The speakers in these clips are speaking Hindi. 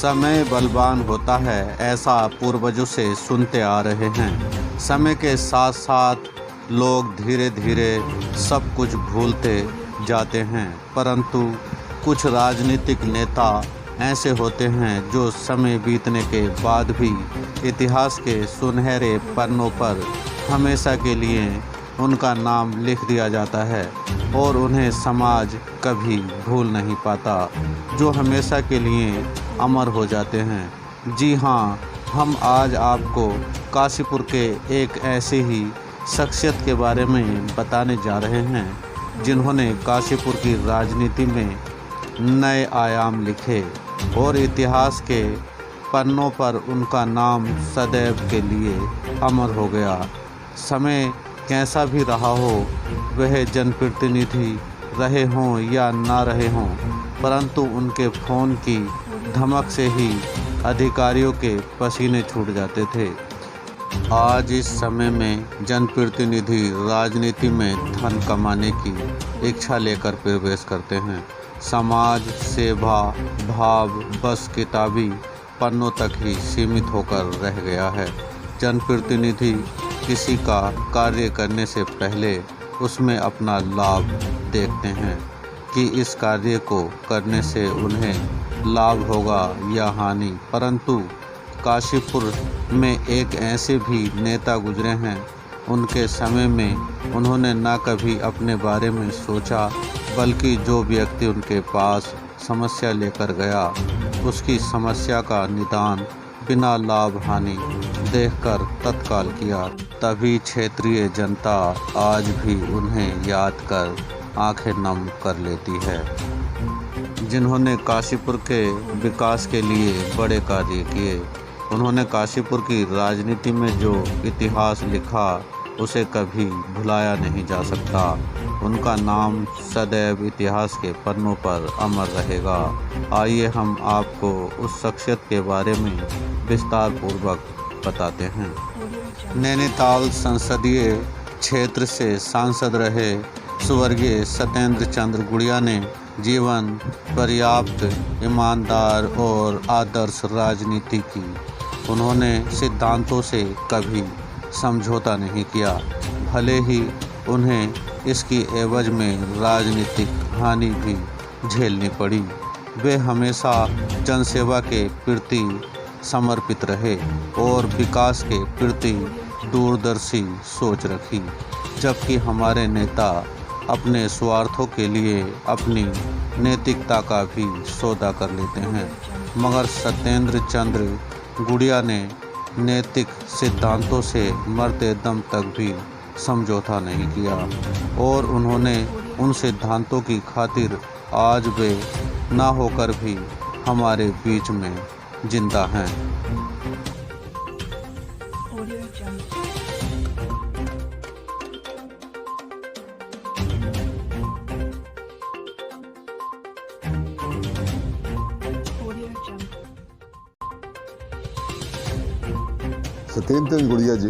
समय बलवान होता है, ऐसा पूर्वजों से सुनते आ रहे हैं। समय के साथ साथ लोग धीरे धीरे सब कुछ भूलते जाते हैं, परंतु कुछ राजनीतिक नेता ऐसे होते हैं जो समय बीतने के बाद भी इतिहास के सुनहरे पन्नों पर हमेशा के लिए उनका नाम लिख दिया जाता है और उन्हें समाज कभी भूल नहीं पाता, जो हमेशा के लिए अमर हो जाते हैं। जी हाँ, हम आज आपको काशीपुर के एक ऐसे ही शख्सियत के बारे में बताने जा रहे हैं जिन्होंने काशीपुर की राजनीति में नए आयाम लिखे और इतिहास के पन्नों पर उनका नाम सदैव के लिए अमर हो गया। समय कैसा भी रहा हो, वह जनप्रतिनिधि रहे हों या ना रहे हों, परंतु उनके फ़ोन की धमक से ही अधिकारियों के पसीने छूट जाते थे। आज इस समय में जनप्रतिनिधि राजनीति में धन कमाने की इच्छा लेकर प्रवेश करते हैं। समाज सेवा भाव बस किताबी पन्नों तक ही सीमित होकर रह गया है। जनप्रतिनिधि किसी का कार्य करने से पहले उसमें अपना लाभ देखते हैं कि इस कार्य को करने से उन्हें लाभ होगा या हानि, परंतु काशीपुर में एक ऐसे भी नेता गुजरे हैं, उनके समय में उन्होंने ना कभी अपने बारे में सोचा, बल्कि जो व्यक्ति उनके पास समस्या लेकर गया उसकी समस्या का निदान बिना लाभ हानि देखकर तत्काल किया। तभी क्षेत्रीय जनता आज भी उन्हें याद कर आंखें नम कर लेती है, जिन्होंने काशीपुर के विकास के लिए बड़े कार्य किए। उन्होंने काशीपुर की राजनीति में जो इतिहास लिखा उसे कभी भुलाया नहीं जा सकता। उनका नाम सदैव इतिहास के पन्नों पर अमर रहेगा। आइए हम आपको उस शख्सियत के बारे में विस्तार पूर्वक बताते हैं। नैनीताल संसदीय क्षेत्र से सांसद रहे स्वर्गीय सत्येंद्र चंद्र गुड़िया ने जीवन पर्याप्त ईमानदार और आदर्श राजनीति की। उन्होंने सिद्धांतों से कभी समझौता नहीं किया, भले ही उन्हें इसकी एवज में राजनीतिक हानि भी झेलनी पड़ी। वे हमेशा जनसेवा के प्रति समर्पित रहे और विकास के प्रति दूरदर्शी सोच रखी, जबकि हमारे नेता अपने स्वार्थों के लिए अपनी नैतिकता का भी सौदा कर लेते हैं, मगर सत्येंद्र चंद्र गुड़िया ने नैतिक सिद्धांतों से मरते दम तक भी समझौता नहीं किया और उन्होंने उन सिद्धांतों की खातिर आज वे ना होकर भी हमारे बीच में जिंदा हैं। सत्येंद्र गुड़िया जी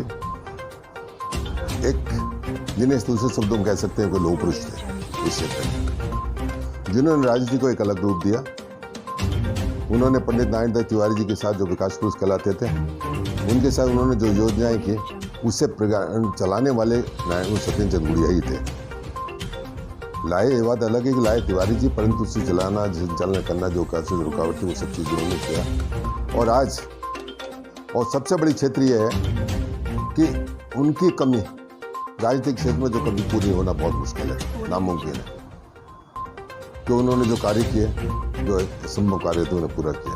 एक जिन्हें दूसरे शब्दों में कह सकते हैं कोई लोह पुरुष थे इस क्षेत्र में, जिन्होंने राजनीति को एक अलग रूप दिया। उन्होंने पंडित नारायण दत्त तिवारी जी के साथ जो विकास पुरुष कहलाते थे, उनके साथ उन्होंने जो योजनाएं की उससे चलाने वाले सत्येंद्र चंद्र गुड़िया ही थे। लाए ये बात अलग है कि लाए तिवारी जी, परंतु उससे चलाना संचालन करना जो रुकावट थी वो सब चीज़ें उन्होंने किया। और आज और सबसे बड़ी क्षेत्र ये है कि उनकी कमी राजनीतिक क्षेत्र में जो कभी पूरी होना बहुत मुश्किल है, नामुमकिन है, कि उन्होंने जो कार्य किए, जो संभव कार्य थे उन्हें पूरा किया।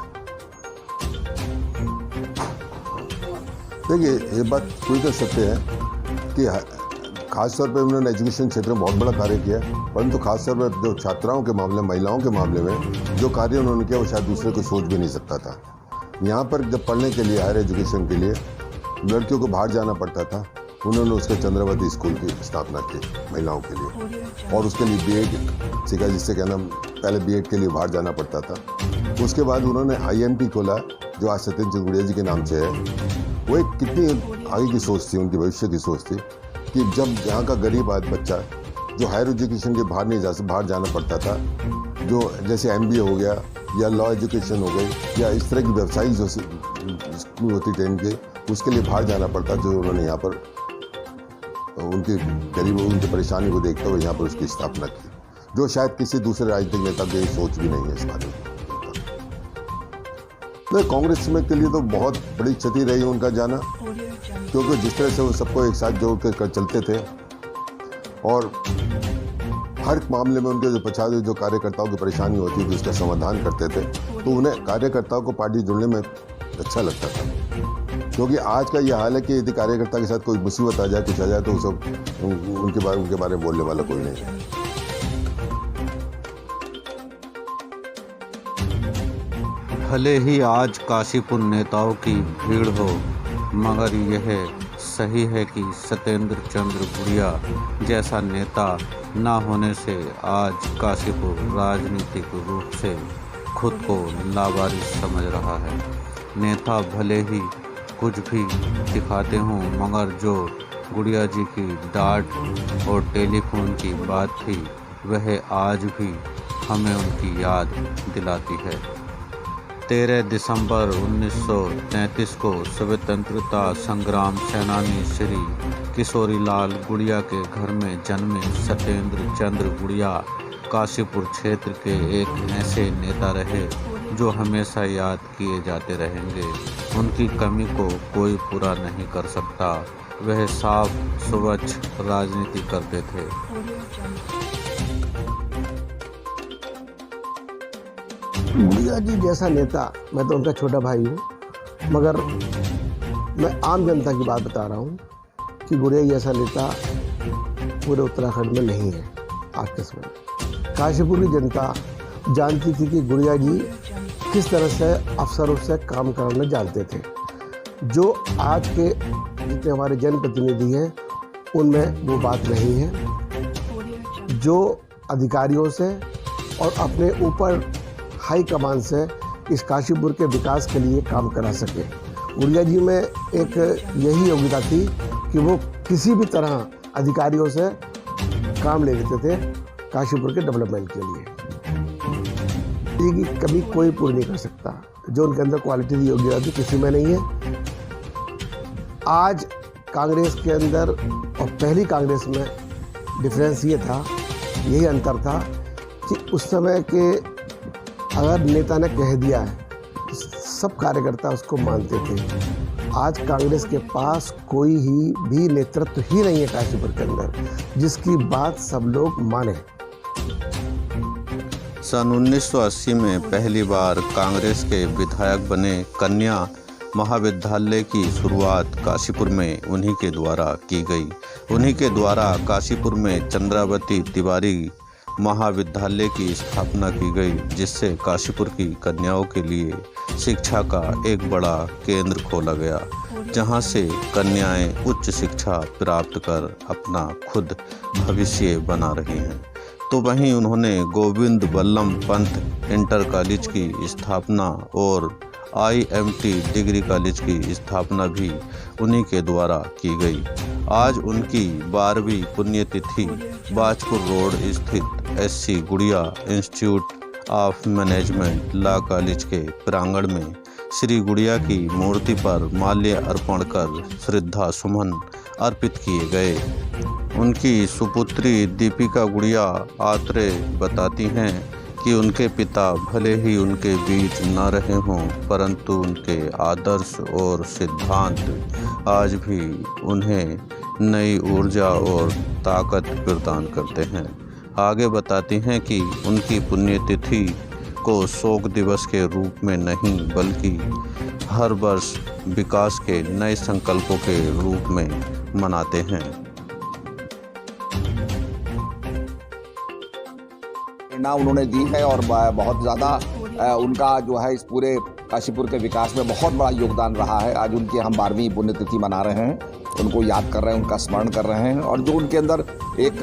देखिए ये बात कोई कर सकते हैं कि खासतौर पे उन्होंने एजुकेशन क्षेत्र में बहुत बड़ा कार्य किया, परंतु खासतौर पर जो छात्राओं के मामले, महिलाओं के मामले में जो कार्य उन्होंने किया वो शायद दूसरे को सोच भी नहीं सकता था। यहाँ पर जब पढ़ने के लिए, हायर एजुकेशन के लिए लड़कियों को बाहर जाना पड़ता था, उन्होंने उसके चंद्रवती स्कूल की स्थापना की महिलाओं के लिए, और उसके लिए बीएड सीखा, जिससे कहना पहले बीएड के लिए बाहर जाना पड़ता था। उसके बाद उन्होंने आईएमटी खोला जो आज सत्येंद्र चंद्र गुड़िया जी के नाम से है। वो एक कितनी आगे की सोच थी, उनकी भविष्य की सोच थी कि जब यहाँ का गरीब बच्चा जो हायर एजुकेशन के बाहर जाना पड़ता था, जो जैसे एमबीए हो गया या लॉ एजुकेशन हो गई या इस तरह की व्यवसायिक जो स्कूल होती ट्रेन के, उसके लिए बाहर जाना पड़ता, जो उन्होंने यहाँ पर उनके गरीबों उनकी परेशानी को देखते हुए यहाँ पर उसकी स्थापना की, जो शायद किसी दूसरे राजनीतिक नेता की सोच भी नहीं है इस बारे में। तो कांग्रेस में के लिए तो बहुत बड़ी क्षति रही उनका जाना, क्योंकि जिस तरह से वो सबको एक साथ जोड़ कर चलते थे और हर मामले में उनके जो 50 जो कार्यकर्ताओं की परेशानी होती थी उसका समाधान करते थे, तो उन्हें कार्यकर्ताओं को पार्टी जुड़ने में अच्छा लगता था। क्योंकि आज का ये हाल है कि यदि कार्यकर्ता के साथ कोई मुसीबत आ जाए, कुछ आ जाए, तो सब उनके बारे में बोलने वाला कोई नहीं है। भले ही आज काशीपुर नेताओं की भीड़ हो, मगर यह सही है कि सत्येंद्र चंद्र गुड़िया जैसा नेता न होने से आज काशीपुर राजनीतिक रूप से खुद को लावारिस समझ रहा है। नेता भले ही कुछ भी दिखाते हों, मगर जो गुड़िया जी की डांट और टेलीफोन की बात थी, वह आज भी हमें उनकी याद दिलाती है। 13 दिसंबर 1933 को स्वतंत्रता संग्राम सेनानी श्री किशोरीलाल गुड़िया के घर में जन्मे सत्येंद्र चंद्र गुड़िया काशीपुर क्षेत्र के एक ऐसे नेता रहे जो हमेशा याद किए जाते रहेंगे। उनकी कमी को कोई पूरा नहीं कर सकता। वह साफ स्वच्छ राजनीति करते थे। गुड़िया जी जैसा नेता, मैं तो उनका छोटा भाई हूँ, मगर मैं आम जनता की बात बता रहा हूँ कि गुड़िया जैसा नेता पूरे उत्तराखंड में नहीं है आज के समय में। काशीपुर की जनता जानती थी कि गुड़िया जी किस तरह से अफसरों से काम करना जानते थे। जो आज के जितने हमारे जनप्रतिनिधि हैं उनमें वो बात नहीं है। जो अधिकारियों से और अपने ऊपर हाई कमान से इस काशीपुर के विकास के लिए काम करा सके। गुड़िया जी में एक यही योग्यता थी कि वो किसी भी तरह अधिकारियों से काम ले लेते थे काशीपुर के डेवलपमेंट के लिए। ये कभी कोई पूरी नहीं कर सकता। जो उनके अंदर क्वालिटी की योग्यता थी किसी में नहीं है। आज कांग्रेस के अंदर और पहली कांग्रेस में डिफरेंस ये था, यही अंतर था कि उस समय के अगर नेता ने कह दिया है तो सब कार्यकर्ता उसको मानते थे। आज कांग्रेस के पास कोई भी नेतृत्व ही नहीं है काशीपुर के अंदर जिसकी बात सब लोग माने। सन 1980 में पहली बार कांग्रेस के विधायक बने कन्या महाविद्यालय की शुरुआत काशीपुर में उन्हीं के द्वारा की गई। उन्हीं के द्वारा काशीपुर में चंद्रावती तिवारी महाविद्यालय की स्थापना की गई, जिससे काशीपुर की कन्याओं के लिए शिक्षा का एक बड़ा केंद्र खोला गया, जहां से कन्याएं उच्च शिक्षा प्राप्त कर अपना खुद भविष्य बना रही हैं। तो वहीं उन्होंने गोविंद बल्लभ पंत इंटर कॉलेज की स्थापना और IMT डिग्री कॉलेज की स्थापना भी उन्हीं के द्वारा की गई। आज उनकी 12वीं पुण्यतिथि बाजपुर रोड स्थित SC गुड़िया institute of management law college के प्रांगण में श्री गुड़िया की मूर्ति पर माल्य अर्पण कर श्रद्धा सुमन अर्पित किए गए। उनकी सुपुत्री दीपिका गुड़िया आत्रे बताती हैं कि उनके पिता भले ही उनके बीच न रहे हों, परंतु उनके आदर्श और सिद्धांत आज भी उन्हें नई ऊर्जा और ताकत प्रदान करते हैं। आगे बताती हैं कि उनकी पुण्यतिथि को शोक दिवस के रूप में नहीं, बल्कि हर वर्ष विकास के नए संकल्पों के रूप में मनाते हैं। प्रेरणा उन्होंने दी है और बहुत ज़्यादा उनका जो है इस पूरे काशीपुर के विकास में बहुत बड़ा योगदान रहा है। आज उनकी हम 12वीं पुण्यतिथि मना रहे हैं, उनको याद कर रहे हैं, उनका स्मरण कर रहे हैं। और जो उनके अंदर एक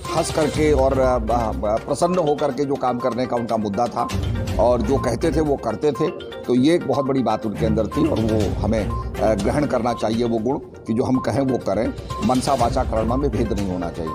हंस करके और प्रसन्न होकर के जो काम करने का उनका मुद्दा था और जो कहते थे वो करते थे, तो ये एक बहुत बड़ी बात उनके अंदर थी और वो हमें ग्रहण करना चाहिए वो गुण कि जो हम कहें वो करें। मनसा वाचा कर्म में भेद नहीं होना चाहिए।